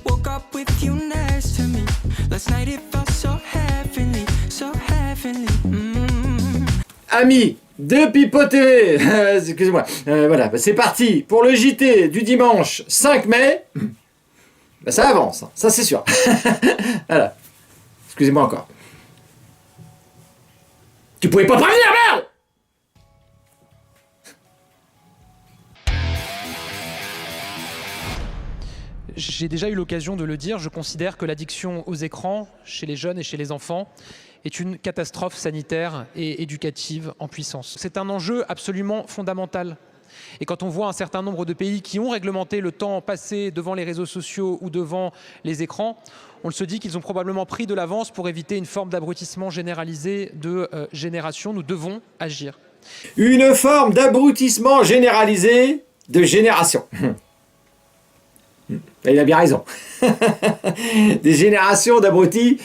Woke up with you next to me. Last night it felt so heavenly, so heavenly. Amis de Pipo TV, excusez-moi, voilà, bah, c'est parti pour le JT du dimanche 5 mai. Bah, ça avance, hein, ça c'est sûr. Voilà, excusez-moi encore. Tu pouvais pas prévenir, merde! J'ai déjà eu l'occasion de le dire, je considère que l'addiction aux écrans, chez les jeunes et chez les enfants, est une catastrophe sanitaire et éducative en puissance. C'est un enjeu absolument fondamental. Et quand on voit un certain nombre de pays qui ont réglementé le temps passé devant les réseaux sociaux ou devant les écrans, on se dit qu'ils ont probablement pris de l'avance pour éviter une forme d'abrutissement généralisé de génération. Nous devons agir. Une forme d'abrutissement généralisé de génération. Il a bien raison. Des générations d'abrutis,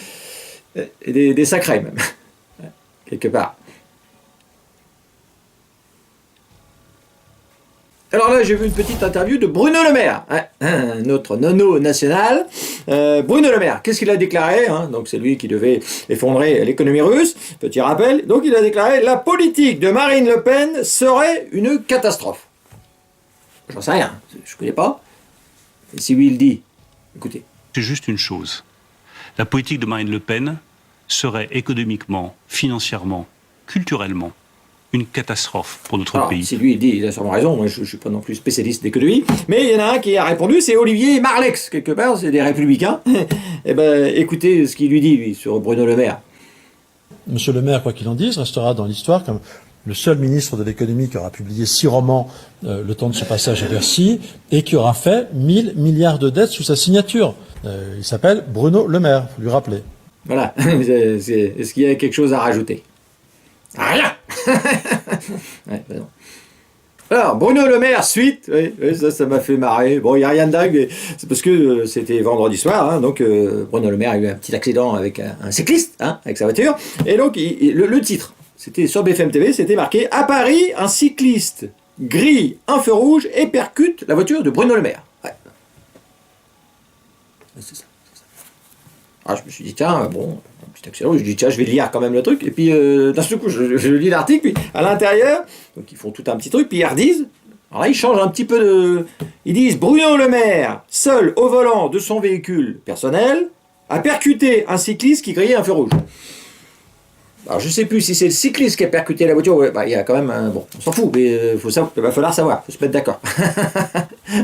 et des sacrés même, quelque part. Alors là, j'ai vu une petite interview de Bruno Le Maire, notre nono national. Bruno Le Maire, qu'est-ce qu'il a déclaré, donc c'est lui qui devait effondrer l'économie russe, petit rappel. Donc il a déclaré « La politique de Marine Le Pen serait une catastrophe ». J'en sais rien, je ne connais pas. Et si lui il dit, écoutez. C'est juste une chose. La politique de Marine Le Pen serait économiquement, financièrement, culturellement, une catastrophe pour notre pays. Si lui il dit, il a sûrement raison, moi je ne suis pas non plus spécialiste d'économie, mais il y en a un qui a répondu, c'est Olivier Marleix, quelque part, c'est des Républicains. Eh ben, écoutez ce qu'il lui dit, lui, sur Bruno Le Maire. Monsieur Le Maire, quoi qu'il en dise, restera dans l'histoire comme le seul ministre de l'économie qui aura publié 6 romans le temps de son passage à Bercy et qui aura fait 1000 milliards de dettes sous sa signature. Il s'appelle Bruno Le Maire, il faut lui rappeler. Voilà, est-ce qu'il y a quelque chose à rajouter? Rien. Ouais, ben non. Alors, Bruno Le Maire, suite, oui, ça m'a fait marrer. Bon, il n'y a rien de dingue, mais c'est parce que c'était vendredi soir, donc Bruno Le Maire a eu un petit accident avec un cycliste, avec sa voiture, et donc le titre, c'était sur BFM TV, c'était marqué « À Paris, un cycliste grille un feu rouge et percute la voiture de Bruno Le Maire ». Ouais. C'est ça. Ah, je me suis dit, tiens, bon, un petit accident, je dis, tiens, je vais lire quand même le truc, et puis d'un seul coup, je lis l'article, puis à l'intérieur, donc ils font tout un petit truc, puis ils redisent, alors là, ils changent un petit peu de... Ils disent, Bruno Le Maire, seul au volant de son véhicule personnel, a percuté un cycliste qui grillait un feu rouge. Alors, je ne sais plus si c'est le cycliste qui a percuté la voiture. Ouais, il y a quand même un... Bon, on s'en fout, mais il va falloir savoir. Il faut se mettre d'accord.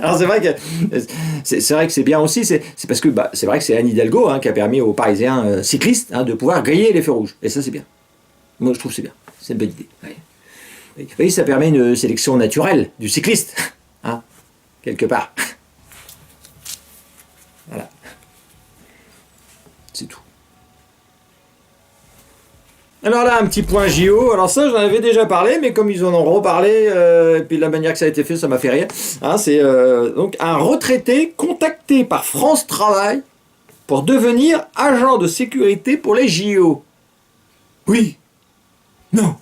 Alors, c'est vrai que c'est bien aussi. C'est parce que c'est vrai que c'est Anne Hidalgo qui a permis aux Parisiens cyclistes de pouvoir griller les feux rouges. Et ça, c'est bien. Moi, je trouve que c'est bien. C'est une bonne idée. Ouais. Vous voyez, ça permet une sélection naturelle du cycliste. Quelque part. Voilà. C'est tout. Alors là, un petit point JO. Alors ça, j'en avais déjà parlé, mais comme ils en ont reparlé, et puis de la manière que ça a été fait, ça m'a fait rire. C'est donc un retraité contacté par France Travail pour devenir agent de sécurité pour les JO. Oui. Non.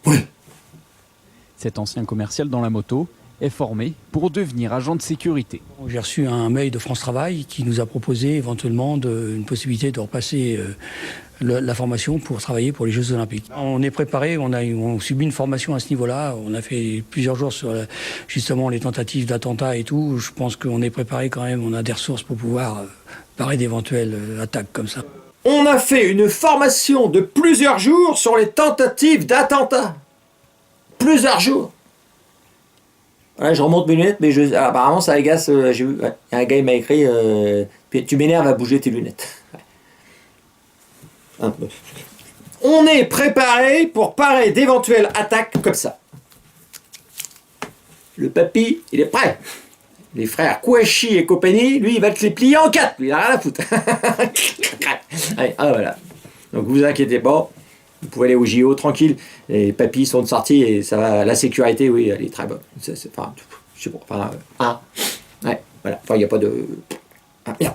Oui. Cet ancien commercial dans la moto est formé pour devenir agent de sécurité. J'ai reçu un mail de France Travail qui nous a proposé éventuellement une possibilité de repasser la formation pour travailler pour les Jeux Olympiques. On est préparé, on subit une formation à ce niveau-là. On a fait plusieurs jours sur justement les tentatives d'attentats et tout. Je pense qu'on est préparé quand même, on a des ressources pour pouvoir parer d'éventuelles attaques comme ça. On a fait une formation de plusieurs jours sur les tentatives d'attentats. Plusieurs jours. Ouais, je remonte mes lunettes, mais apparemment ça agace. J'ai vu, un gars il m'a écrit tu m'énerves à bouger tes lunettes. Ouais. On est préparé pour parer d'éventuelles attaques comme ça. Le papy, il est prêt. Les frères Kouachi et compagnie, lui, il va te les plier en 4. Lui, il a rien à foutre. Allez, voilà. Donc vous inquiétez pas. Vous pouvez aller au JO tranquille. Les papis sont de sortie et ça va. La sécurité, oui, elle est très bonne. Enfin, je sais pas. Ouais, voilà. Enfin, il n'y a pas de. Merde.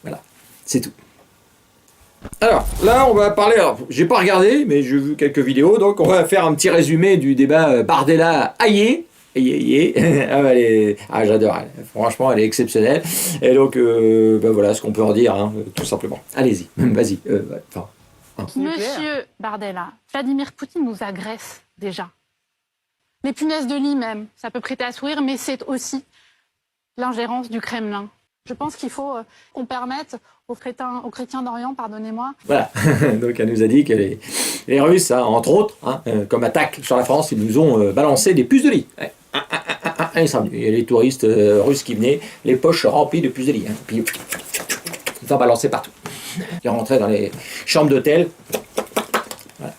Voilà. C'est tout. Alors, là, on va parler. Alors, j'ai pas regardé, mais j'ai vu quelques vidéos. Donc, on va faire un petit résumé du débat Bardella-Hayé. J'adore elle. Franchement, elle est exceptionnelle. Et donc, voilà ce qu'on peut en dire, hein, tout simplement. Allez-y, vas-y. Monsieur Bardella, Vladimir Poutine nous agresse déjà. Les punaises de lit même, ça peut prêter à sourire, mais c'est aussi l'ingérence du Kremlin. Je pense qu'il faut qu'on permette aux chrétiens d'Orient, pardonnez-moi. Voilà, donc elle nous a dit que les Russes, hein, entre autres, hein, comme attaque sur la France, ils nous ont balancé des puces de lit. Ouais. Il y a les touristes russes qui venaient, les poches remplies de puces de lit. Hein. Puis ils ont balancé partout. Ils rentraient dans les chambres d'hôtel. Voilà.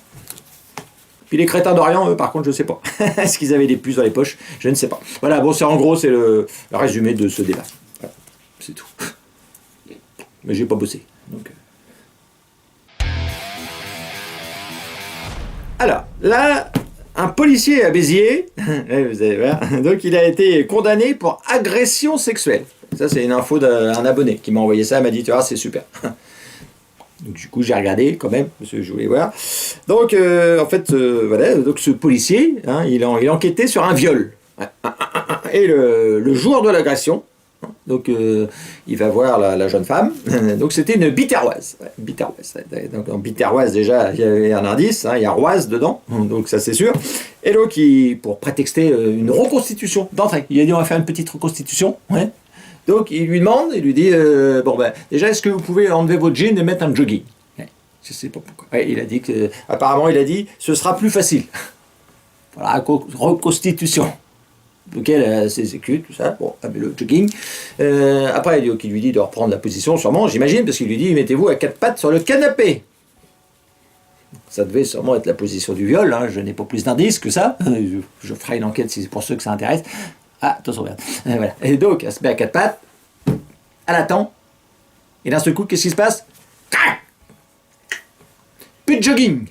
Puis les crétins d'Orient, eux, par contre, je ne sais pas. Est-ce qu'ils avaient des puces dans les poches? Je ne sais pas. Voilà, bon, en gros, c'est le résumé de ce débat. Voilà. C'est tout. Mais j'ai pas bossé. Donc... Alors, là, un policier à Béziers, vous allez voir, donc il a été condamné pour agression sexuelle. Ça, c'est une info d'un abonné qui m'a envoyé ça, il m'a dit, tu vois, c'est super. Donc du coup, j'ai regardé quand même, parce que je voulais voir. Donc, en fait, voilà, donc ce policier, hein, il enquêtait sur un viol. Et le jour de l'agression, donc il va voir la jeune femme. Donc c'était une Biterroise. Donc en Biterroise déjà il y avait un indice, hein, il y a Roise dedans, donc ça c'est sûr. Et donc pour prétexter une reconstitution d'entrée, il a dit on va faire une petite reconstitution. Ouais. Donc il lui demande, il lui dit déjà est-ce que vous pouvez enlever votre jean et mettre un jogging? Ouais. Je sais pas pourquoi. Ouais, il a dit que apparemment il a dit ce sera plus facile. Voilà, reconstitution. Lequel s'exécute, tout ça, bon, le jogging. Après, il lui dit de reprendre la position, sûrement, j'imagine, parce qu'il lui dit mettez-vous à quatre pattes sur le canapé. Ça devait sûrement être la position du viol, hein, je n'ai pas plus d'indices que ça. Je ferai une enquête si c'est pour ceux que ça intéresse. Ah, attention, regarde. Voilà. Et donc, elle se met à quatre pattes, elle attend, et d'un seul coup, qu'est-ce qui se passe? Plus de jogging.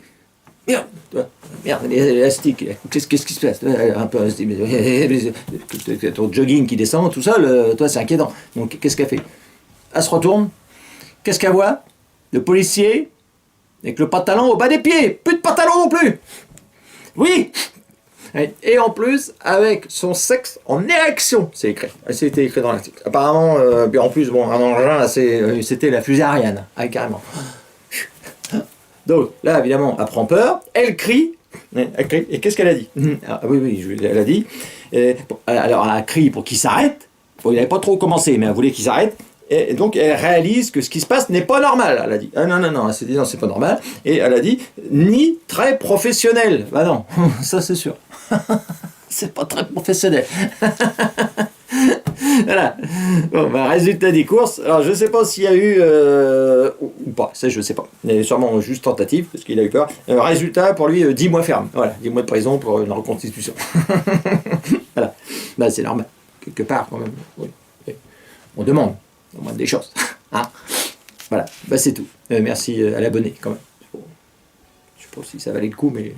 Merde, l'élastique, qu'est-ce qui se passe? Un peu ton jogging qui descend tout seul, toi c'est inquiétant. Donc qu'est-ce qu'elle fait? Elle se retourne, qu'est-ce qu'elle voit? Le policier avec le pantalon au bas des pieds, plus de pantalon non plus. Oui. Et en plus avec son sexe en érection, c'est écrit. C'était écrit dans l'article. Apparemment, en plus bon, un engin, c'était la fusée Ariane, carrément. Donc là, évidemment, elle prend peur, elle crie, et qu'est-ce qu'elle a dit? Oui, elle a dit, alors elle crie pour qu'il s'arrête, bon, il n'avait pas trop commencé, mais elle voulait qu'il s'arrête, et donc elle réalise que ce qui se passe n'est pas normal, elle a dit. Ah non, elle s'est dit non, c'est pas normal, et elle a dit, ni très professionnel. Bah non, ça c'est sûr, c'est pas très professionnel. Voilà. Bon, résultat des courses. Alors, je ne sais pas s'il y a eu ou pas. Ça, je ne sais pas. Il est sûrement juste tentative parce qu'il a eu peur. Résultat pour lui, 10 mois ferme. Voilà, 10 mois de prison pour une reconstitution. Voilà. Bah, c'est normal. Quelque part, quand même. Oui. On demande au moins des choses. Hein, voilà. Bah, c'est tout. Merci à l'abonné, quand même. Je ne sais pas si ça valait le coup, mais.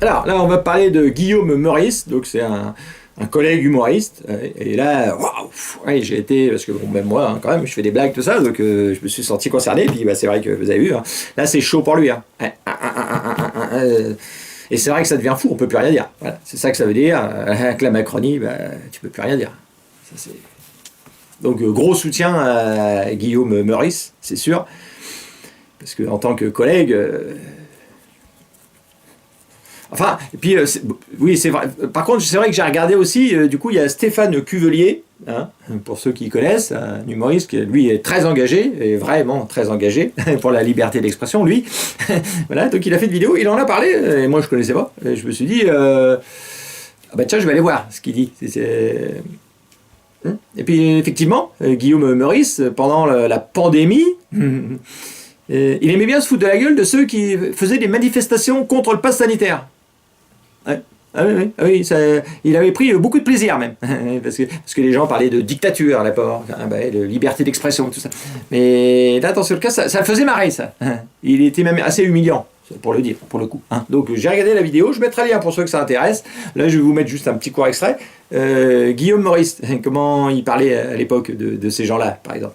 Alors là, on va parler de Guillaume Meurice, donc c'est un collègue humoriste, et là, waouh, ouais, j'ai été, parce que bon, même moi, hein, quand même, je fais des blagues, tout ça, donc je me suis senti concerné, puis bah, c'est vrai que vous avez vu, hein, là c'est chaud pour lui, hein. Et c'est vrai que ça devient fou, on peut plus rien dire, voilà, c'est ça que ça veut dire, avec la Macronie, bah, tu peux plus rien dire. Ça, donc gros soutien à Guillaume Meurice, c'est sûr, parce que en tant que collègue... Enfin, et puis, oui, c'est vrai. Par contre, c'est vrai que j'ai regardé aussi, du coup, il y a Stéphane Cuvelier, hein, pour ceux qui connaissent, un humoriste qui, lui, est très engagé, et vraiment très engagé, pour la liberté d'expression, lui. Voilà, donc il a fait une vidéo, il en a parlé, et moi je ne connaissais pas. Et je me suis dit, ah bah tiens, je vais aller voir ce qu'il dit. Et puis, effectivement, Guillaume Meurice, pendant la pandémie... il aimait bien se foutre de la gueule de ceux qui faisaient des manifestations contre le pass sanitaire. Ouais. Ah oui, ça, il avait pris beaucoup de plaisir même, parce que les gens parlaient de dictature, de liberté d'expression, tout ça. Mais là, dans ce cas, ça le faisait marrer, ça. Il était même assez humiliant, pour le dire, pour le coup. Donc j'ai regardé la vidéo, je mettrai le lien pour ceux que ça intéresse. Là, je vais vous mettre juste un petit court extrait. Guillaume Meurice, comment il parlait à l'époque de ces gens-là, par exemple.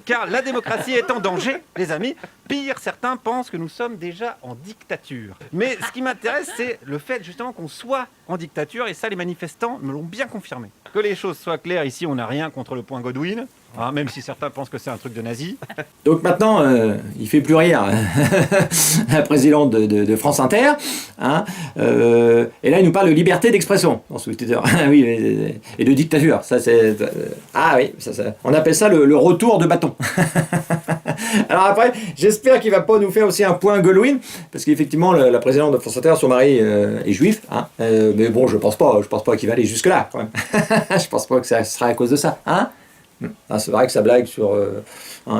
car la démocratie est en danger, les amis. Pire, certains pensent que nous sommes déjà en dictature. Mais ce qui m'intéresse, c'est le fait justement qu'on soit en dictature, et ça, les manifestants me l'ont bien confirmé. Que les choses soient claires, ici, on n'a rien contre le point Godwin, hein, même si certains pensent que c'est un truc de nazi. Donc maintenant, il fait plus rire, la présidente de France Inter, hein, et là il nous parle de liberté d'expression dans ce Twitter. Oui, et de dictature. Ça, c'est, ah oui, on appelle ça le retour de bâton. Alors après, j'espère qu'il va pas nous faire aussi un point Goldwyn, parce qu'effectivement la présidente de France Inter, son mari est juif, hein, mais bon, je pense pas qu'il va aller jusque là quand même. Je pense pas que ça sera à cause de ça, hein. Ah, c'est vrai que sa blague sur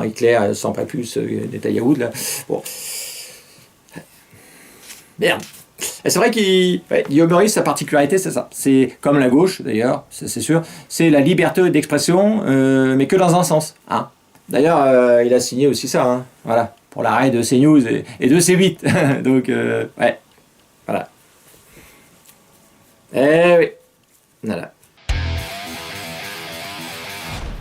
Hitler sans prépuce Netanyahou là. Bon. Merde. Et c'est vrai Guillaume Meurice, sa particularité, c'est ça. C'est comme la gauche, d'ailleurs, c'est sûr. C'est la liberté d'expression, mais que dans un sens. Hein. D'ailleurs, il a signé aussi ça, hein, voilà, pour l'arrêt de CNews et de C8. Donc, ouais, voilà. Eh oui, voilà.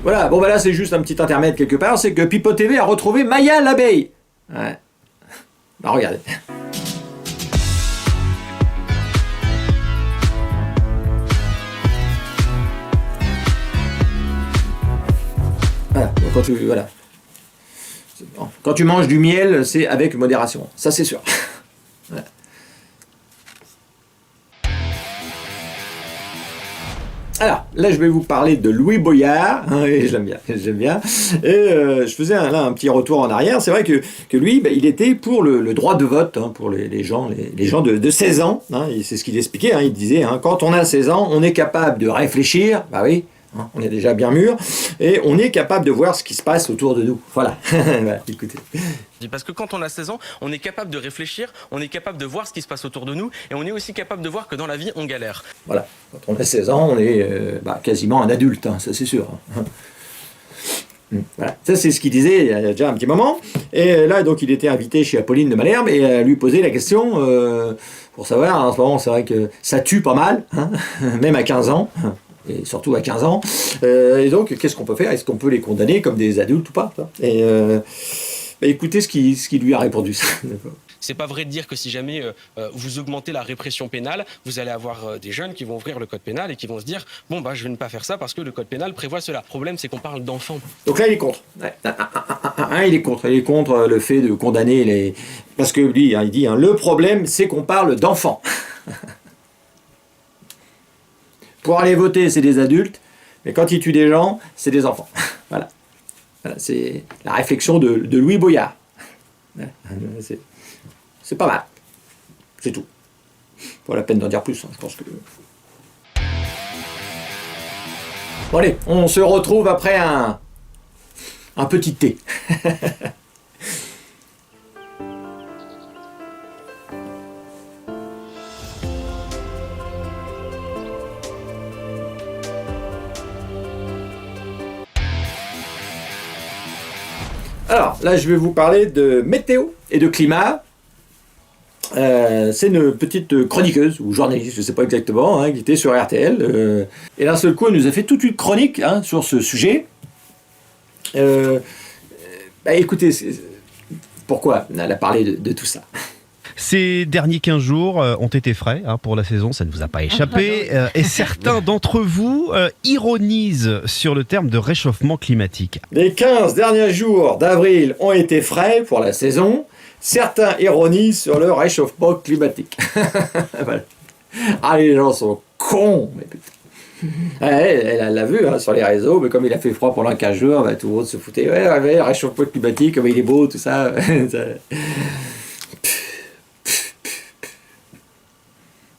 Voilà, bon bah là c'est juste un petit intermède quelque part, c'est que Pipo TV a retrouvé Maya l'abeille. Ouais. Bah regardez. Voilà, donc quand tu manges du miel, c'est avec modération, ça c'est sûr. Voilà. Alors, là, je vais vous parler de Louis Boyard, hein, et j'aime bien, et je faisais un petit retour en arrière. C'est vrai que lui, bah, il était pour le droit de vote, hein, pour les gens de 16 ans, hein, et c'est ce qu'il expliquait, hein, il disait, hein, quand on a 16 ans, on est capable de réfléchir, bah oui, hein, on est déjà bien mûr, et on est capable de voir ce qui se passe autour de nous. Voilà, voilà, écoutez. Parce que quand on a 16 ans, on est capable de réfléchir, on est capable de voir ce qui se passe autour de nous, et on est aussi capable de voir que dans la vie, on galère. Voilà, quand on a 16 ans, on est quasiment un adulte, hein, ça c'est sûr. Voilà. Ça c'est ce qu'il disait il y a déjà un petit moment. Et là, donc, il était invité chez Apolline de Malherbe et elle lui posait la question pour savoir, en ce moment, c'est vrai que ça tue pas mal, hein, même à 15 ans. Et surtout à 15 ans. Et donc, qu'est-ce qu'on peut faire? Est-ce qu'on peut les condamner comme des adultes ou pas? Et écoutez ce qu'il lui a répondu. C'est pas vrai de dire que si jamais vous augmentez la répression pénale, vous allez avoir des jeunes qui vont ouvrir le code pénal et qui vont se dire « Bon, bah, je vais ne pas faire ça parce que le code pénal prévoit cela. » Le problème, c'est qu'on parle d'enfants. Donc là, il est contre. Ouais. Il est contre. Il est contre le fait de condamner les... Parce que lui, hein, il dit, hein, le problème, c'est qu'on parle d'enfants. Pour aller voter, c'est des adultes, mais quand ils tuent des gens, c'est des enfants. Voilà. Voilà, c'est la réflexion de Louis Boyard. C'est pas mal. C'est tout. Pas la peine d'en dire plus, hein, je pense que... Bon allez, on se retrouve après un petit thé. Alors, là, je vais vous parler de météo et de climat. C'est une petite chroniqueuse, ou journaliste, je ne sais pas exactement, hein, qui était sur RTL. Et d'un seul coup, elle nous a fait toute une chronique, hein, sur ce sujet. Écoutez, pourquoi elle a parlé de tout ça? Ces derniers 15 jours ont été frais, hein, pour la saison, ça ne vous a pas échappé. Et certains d'entre vous ironisent sur le terme de réchauffement climatique. Les 15 derniers jours d'avril ont été frais pour la saison. Certains ironisent sur le réchauffement climatique. Voilà. Ah, les gens sont cons, mais putain. Elle l'a vu, hein, sur les réseaux, mais comme il a fait froid pendant 15 jours, bah, tout le monde se foutait. Ouais, réchauffement climatique, comme il est beau, tout ça.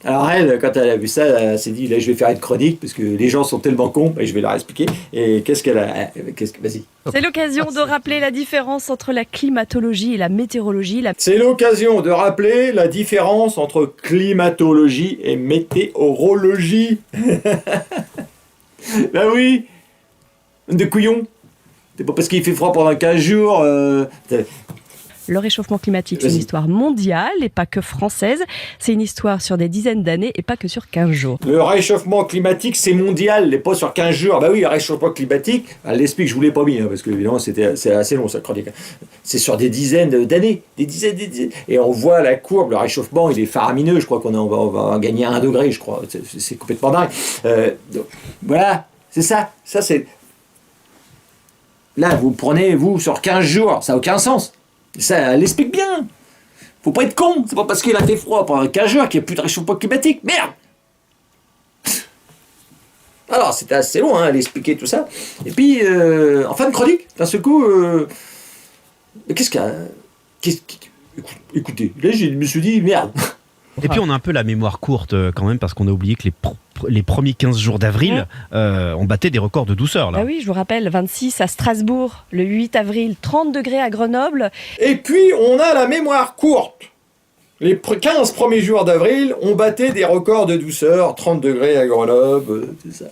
Alors elle, quand elle a vu ça, elle s'est dit, là je vais faire une chronique, parce que les gens sont tellement cons, et je vais leur expliquer. Et qu'est-ce qu'elle a... Vas-y. C'est l'occasion de rappeler la différence entre la climatologie et la météorologie. C'est l'occasion de rappeler la différence entre climatologie et météorologie. Ben oui, de couillon. C'est pas parce qu'il fait froid pendant 15 jours... Le réchauffement climatique, c'est une histoire mondiale et pas que française. C'est une histoire sur des dizaines d'années et pas que sur 15 jours. Le réchauffement climatique, c'est mondial, et pas sur 15 jours. Bah oui, le réchauffement climatique, elle l'explique, je vous l'ai pas mis, parce que évidemment c'est assez long cette chronique. C'est sur des dizaines d'années, des dizaines. Et on voit la courbe, le réchauffement, il est faramineux. Je crois qu'on va gagner 1 degré, je crois. C'est complètement dingue. Donc, voilà, c'est ça. Ça c'est. Là, vous prenez, vous, sur 15 jours, ça n'a aucun sens. Ça, elle l'explique bien. Faut pas être con. C'est pas parce qu'il a fait froid pendant 15 jours qu'il n'y a plus de réchauffement climatique. Merde! Alors, c'était assez long, à expliquer tout ça. Et puis, en fin de chronique, d'un seul coup, qu'est-ce qu'il y a? Écoutez, là, je me suis dit, merde. Et puis on a un peu la mémoire courte quand même, parce qu'on a oublié que les premiers 15 jours d'avril, on battait des records de douceur. Là. Ah oui, je vous rappelle, 26 à Strasbourg, le 8 avril, 30 degrés à Grenoble. Et puis on a la mémoire courte. Les 15 premiers jours d'avril, on battait des records de douceur, 30 degrés à Grenoble, c'est ça.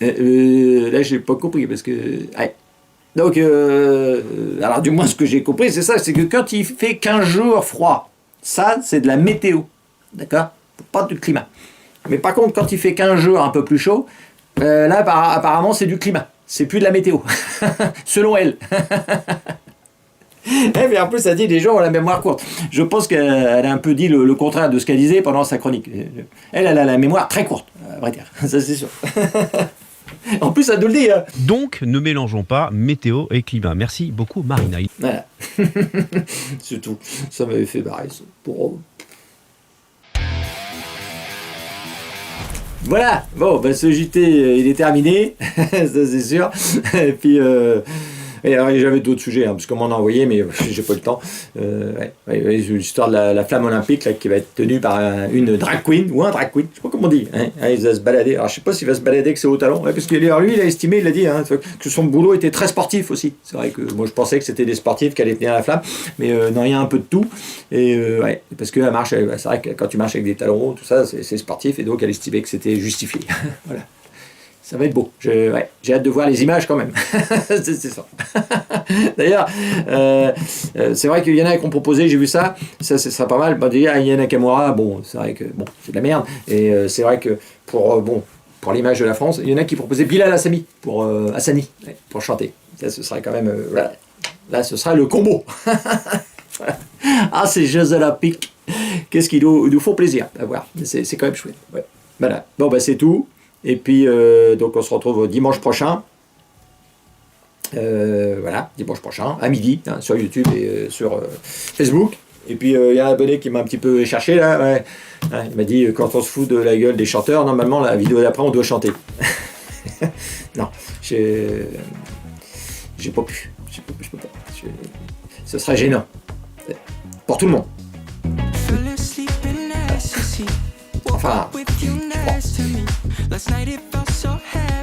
Là, j'ai pas compris, parce que... Ouais. Donc, alors du moins ce que j'ai compris, c'est ça, c'est que quand il fait 15 jours froid, ça, c'est de la météo, d'accord? Pas du climat. Mais par contre, quand il fait 15 jours un peu plus chaud, là, apparemment, c'est du climat. C'est plus de la météo, selon elle. Mais en plus, elle dit les gens ont la mémoire courte. Je pense qu'elle a un peu dit le contraire de ce qu'elle disait pendant sa chronique. Elle a la mémoire très courte, à vrai dire, ça c'est sûr. En plus, ça nous le dit. Hein. Donc, ne mélangeons pas météo et climat. Merci beaucoup, Marina. Voilà. C'est tout. Ça m'avait fait barrer. Pour... Voilà. Bon, ben, ce JT, il est terminé. Ça, c'est sûr. Et puis... Et alors, j'avais d'autres sujets, hein, parce qu'on m'en a envoyé, mais j'ai pas le temps. L'histoire de la flamme olympique là, qui va être tenue par une drag queen, ou un drag queen, je sais pas comment on dit. Hein, il va se balader. Alors, je sais pas s'il va se balader avec ses hauts talons, parce que lui, il a estimé, il a dit, hein, que son boulot était très sportif aussi. C'est vrai que moi, je pensais que c'était des sportifs qui allaient tenir la flamme, mais non, il y a un peu de tout. Et parce que la marche, c'est vrai que quand tu marches avec des talons hauts, tout ça, c'est sportif, et donc elle estimait que c'était justifié. Voilà. Ça va être beau. J'ai hâte de voir les images quand même. c'est ça. D'ailleurs, c'est vrai qu'il y en a qui ont proposé, j'ai vu ça, ça serait pas mal. Aya Nakamura, bon, c'est vrai que c'est de la merde. Et c'est vrai que pour l'image de la France, il y en a qui proposaient Bilal Hassani pour chanter. Ça, ce serait quand même. Voilà. Là, ce sera le combo. Ah, ces Jeux Olympiques. Qu'est-ce qu'ils nous font plaisir à voir. C'est quand même chouette. Ouais. Voilà. Bon, bah, c'est tout. Et puis, donc on se retrouve dimanche prochain. Voilà, dimanche prochain, à midi, hein, sur YouTube et sur Facebook. Et puis, il y a un abonné qui m'a un petit peu cherché, là. Ouais. Il m'a dit, quand on se fout de la gueule des chanteurs, normalement, la vidéo d'après, on doit chanter. Non, j'ai pas pu. Je peux pas. Ce serait gênant. Pour tout le monde. Enfin, Last night it felt so heavy.